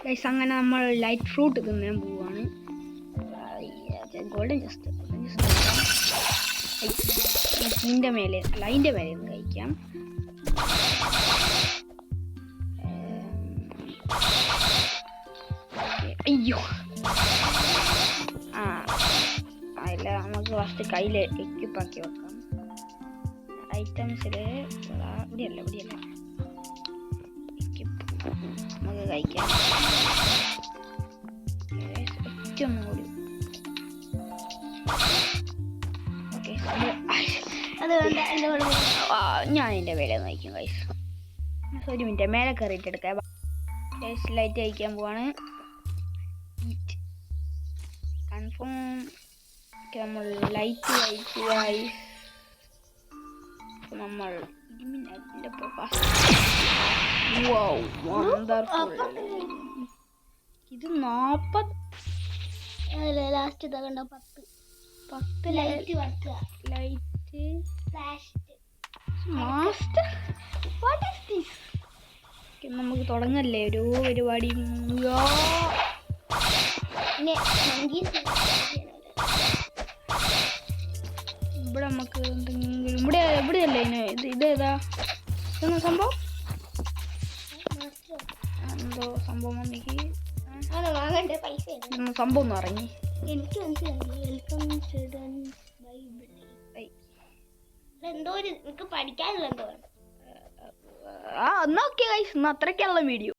Guys അങ്ങനെ നമ്മൾ light fruit തിന്നാൻ പോവാണ്. ഗോൾഡൻ ജസ്റ്റ് ഇതിൻ്റെ മേലെ അല്ല അതിൻ്റെ മേലെ ഒന്ന് കഴിക്കാം. അയ്യോ അല്ല, നമുക്ക് ഫസ്റ്റ് കയ്യിൽ എക്യുപ്പാക്കി വെക്കാം. ഐറ്റംസിൽ ഇവിടെയല്ല എക്യുപ്പ് നമുക്ക് കഴിക്കാം. ഏറ്റവും കൂടി ഓക്കെ അത് ഞാൻ എൻ്റെ മേലെ നയിക്കും ഗൈസ്. ഒരു മിനിറ്റ് മേലെ കയറിയിട്ട് എടുക്കാം. ലൈറ്റ് കഴിക്കാൻ പോവാണ്. കൺഫേം നമ്മൾ ലൈറ്റ് കഴിച്ചു ഗൈസ്. നമ്മൾ ഇത് 40 last 10 light master what is this? നമുക്ക് തുടങ്ങല്ലേ ഒരു പരിപാടി. ഇവിടെ നമുക്ക് എന്തെങ്കിലും ഇവിടെയല്ലേ ഇതേതാ സംഭവം? എന്തോ സംഭവം വന്നിക്ക് വാങ്ങണ്ടേ പൈസ സംഭവം ഒന്ന് ഇറങ്ങി. എനിക്ക് മനസ്സിലായി. വെൽക്കം എന്തോ എനിക്ക് പഠിക്കാനുള്ള എന്തോ. എന്നാ ഓക്കെ ഗൈസ്, ഇന്ന് അത്രയ്ക്കുള്ള വീഡിയോ.